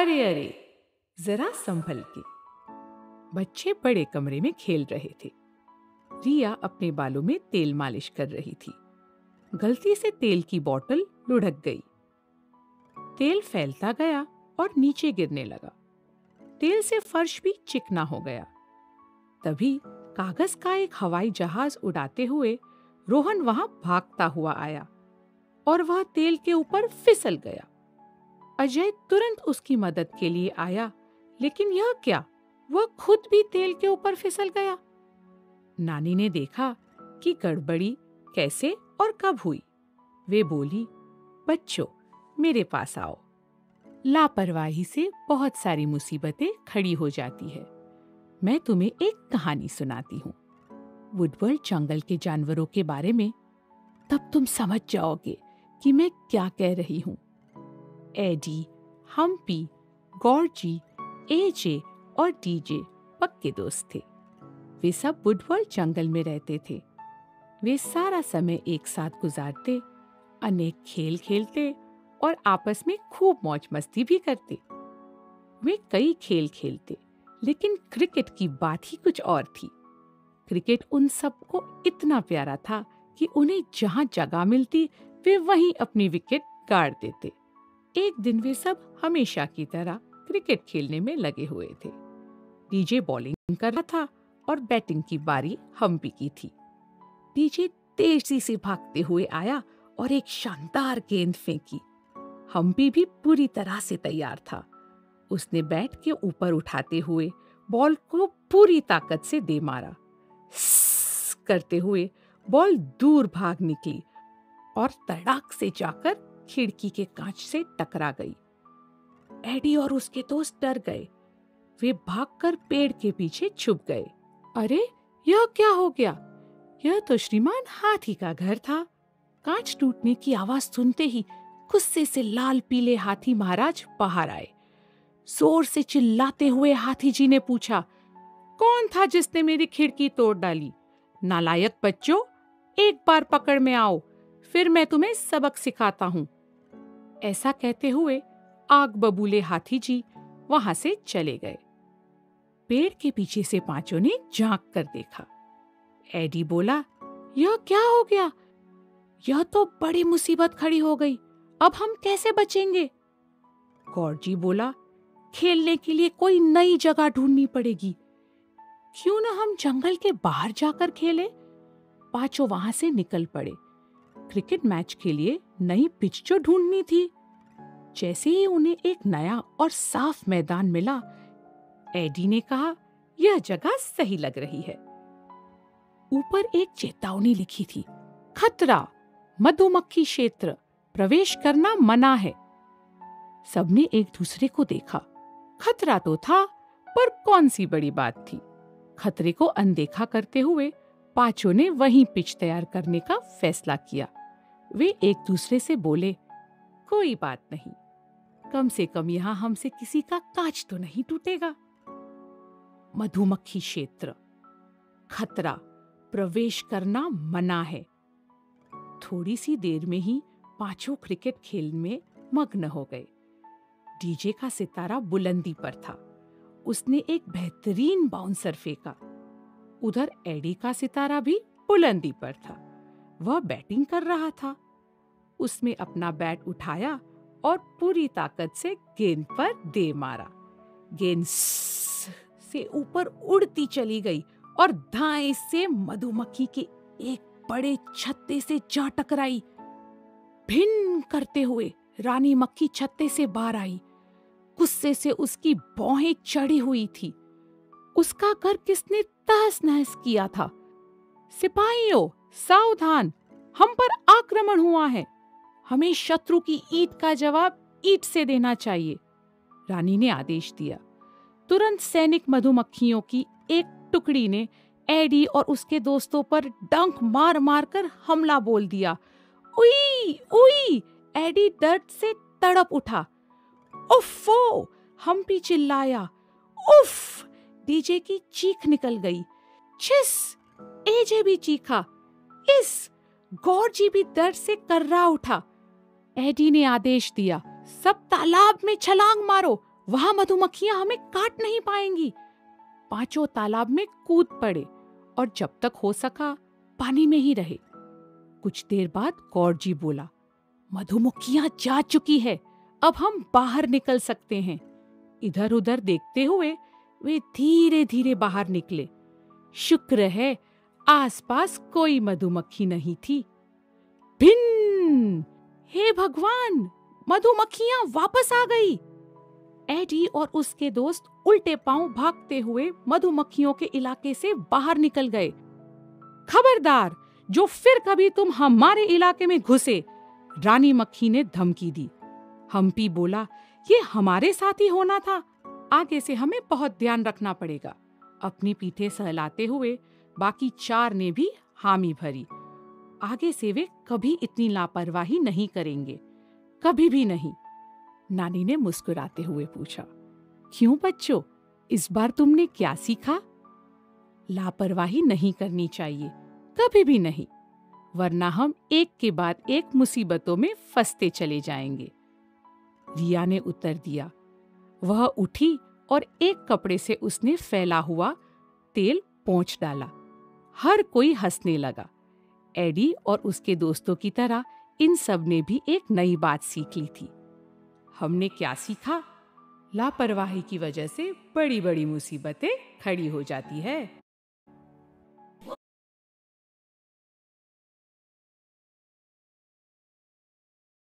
अरे अरे, जरा संभल के। बच्चे बड़े कमरे में खेल रहे थे। रिया अपने बालों में तेल मालिश कर रही थी। गलती से तेल की बोतल लुढ़क गई। तेल फैलता गया और नीचे गिरने लगा। तेल से फर्श भी चिकना हो गया। तभी कागज का एक हवाई जहाज उड़ाते हुए रोहन वहां भागता हुआ आया और वह तेल के ऊपर फिसल गया। अजय तुरंत उसकी मदद के लिए आया, लेकिन यह क्या, वह खुद भी तेल के ऊपर फिसल गया। नानी ने देखा कि गड़बड़ी कैसे और कब हुई। वे बोली, बच्चों मेरे पास आओ। लापरवाही से बहुत सारी मुसीबतें खड़ी हो जाती है। मैं तुम्हें एक कहानी सुनाती हूँ, वुडवर्ल्ड जंगल के जानवरों के बारे में। तब तुम समझ जाओगे कि मैं क्या कह रही हूँ। एडी, हम्पी, गॉर्जी, एजे और डीजे पक्के दोस्त थे। वे सब वुडवर्ल्ड जंगल में रहते थे। वे सारा समय एक साथ गुजारते, अनेक खेल खेलते और आपस में खूब मौज मस्ती भी करते। वे कई खेल खेलते, लेकिन क्रिकेट की बात ही कुछ और थी। क्रिकेट उन सबको इतना प्यारा था कि उन्हें जहां जगह मिलती वे वहीं अपनी विकेट गाड़ देते। एक दिन वे सब हमेशा की तरह क्रिकेट खेलने में लगे हुए थे। डीजे बॉलिंग कर रहा था और बैटिंग की बारी हम्पी की थी। डीजे तेजी से भागते हुए आया और एक शानदार गेंद फेंकी। हम्पी भी पूरी तरह से तैयार था। उसने बैट के ऊपर उठाते हुए बॉल को पूरी ताकत से दे मारा। स्स करते हुए बॉल दूर भाग निकली और तड़ाक से जाकर खिड़की के कांच से टकरा गई। एडी और उसके दोस्त डर गए। वे भागकर पेड़ के पीछे छुप गए। अरे, यह क्या हो गया? यह तो श्रीमान हाथी का घर था। कांच टूटने की आवाज सुनते ही गुस्से से लाल पीले हाथी महाराज बाहर आए। जोर से चिल्लाते हुए हाथी जी ने पूछा, कौन था जिसने मेरी खिड़की तोड़ डाली? नालायक बच्चों, एक बार पकड़ में आओ, फिर मैं तुम्हें सबक सिखाता हूँ। ऐसा कहते हुए आग बबूले हाथी जी वहां से चले गए। पेड़ के पीछे से पांचों ने झांक कर देखा। एडी बोला, यह क्या हो गया? यह तो बड़ी मुसीबत खड़ी हो गई। अब हम कैसे बचेंगे? गॉर्जी बोला, खेलने के लिए कोई नई जगह ढूंढनी पड़ेगी। क्यों न हम जंगल के बाहर जाकर खेलें? पांचों वहां से निकल पड़े। क्रिकेट मैच के लिए नई पिच जो ढूंढनी थी। जैसे ही उन्हें एक नया और साफ मैदान मिला, एडी ने कहा, यह जगह सही लग रही है। ऊपर एक चेतावनी लिखी थी, खतरा, मधुमक्खी क्षेत्र, प्रवेश करना मना है। सबने एक दूसरे को देखा। खतरा तो था, पर कौन सी बड़ी बात थी। खतरे को अनदेखा करते हुए पांचों ने वहीं पिच तैयार करने का फैसला किया। वे एक दूसरे से बोले, कोई बात नहीं, कम से कम यहां हमसे किसी का कांच तो नहीं टूटेगा। मधुमक्खी क्षेत्र, खतरा, प्रवेश करना मना है। थोड़ी सी देर में ही पांचों क्रिकेट खेल में मग्न हो गए। डीजे का सितारा बुलंदी पर था। उसने एक बेहतरीन बाउंसर फेंका। उधर एडी का सितारा भी बुलंदी पर था। वह बैटिंग कर रहा था। उसने अपना बैट उठाया और पूरी ताकत से गेंद पर दे मारा। गेंद से ऊपर उड़ती चली गई और दाएं से मधुमक्खी के एक बड़े छत्ते से जा टकराई। भिन करते हुए रानी मक्खी छत्ते से बाहर आई। गुस्से से उसकी भौहें चढ़ी हुई थी। उसका घर किसने तहस नहस किया था। सिपाहियों, सावधान, हम पर आक्रमण हुआ है। हमें शत्रु की ईंट का जवाब ईंट से देना चाहिए। रानी ने आदेश दिया। तुरंत सैनिक मधुमक्खियों की एक टुकड़ी ने एडी और उसके दोस्तों पर डंक मार मार कर हमला बोल दिया। उई उई, एडी दर्द से तड़प उठा। उफ़्फ़ो, हम्पी चिल्लाया। उफ, डीजे की चीख निकल गई। छिस, एजे भी चीखा। इस, गॉर्जी भी दर्द से कर्रा उठा। एडी ने आदेश दिया, सब तालाब में छलांग मारो वहां मधुमक्खियां हमें काट नहीं पाएंगी। पांचों तालाब में कूद पड़े और जब तक हो सका पानी में ही रहे। कुछ देर बाद कौरजी बोला, मधुमक्खियां जा चुकी है, अब हम बाहर निकल सकते हैं। इधर उधर देखते हुए वे धीरे धीरे बाहर निकले। शुक्र है आसपास कोई मधुमक्खी नहीं थी। भिन्न! हे भगवान, मधुमक्खियां वापस आ गई। एडी और उसके दोस्त उल्टे पांव भागते हुए मधुमक्खियों के इलाके से बाहर निकल गए। खबरदार, जो फिर कभी तुम हमारे इलाके में घुसे, रानी मक्खी ने धमकी दी। हम्पी बोला, ये हमारे साथ ही होना था, आगे से हमें बहुत ध्यान रखना पड़ेगा। अपनी पीठे सहलाते हुए बाकी चार ने भी हामी भरी। आगे से वे कभी इतनी लापरवाही नहीं करेंगे, कभी भी नहीं। नानी ने मुस्कुराते हुए पूछा, क्यों बच्चों, इस बार तुमने क्या सीखा? लापरवाही नहीं करनी चाहिए, कभी भी नहीं, वरना हम एक के बाद एक मुसीबतों में फंसते चले जाएंगे। रिया ने उत्तर दिया। वह उठी और एक कपड़े से उसने फैला हुआ तेल पोंछ डाला। हर कोई हंसने लगा। एडी और उसके दोस्तों की तरह इन सब ने भी एक नई बात सीख ली थी। हमने क्या सीखा? लापरवाही की वजह से बड़ी बड़ी मुसीबतें खड़ी हो जाती है।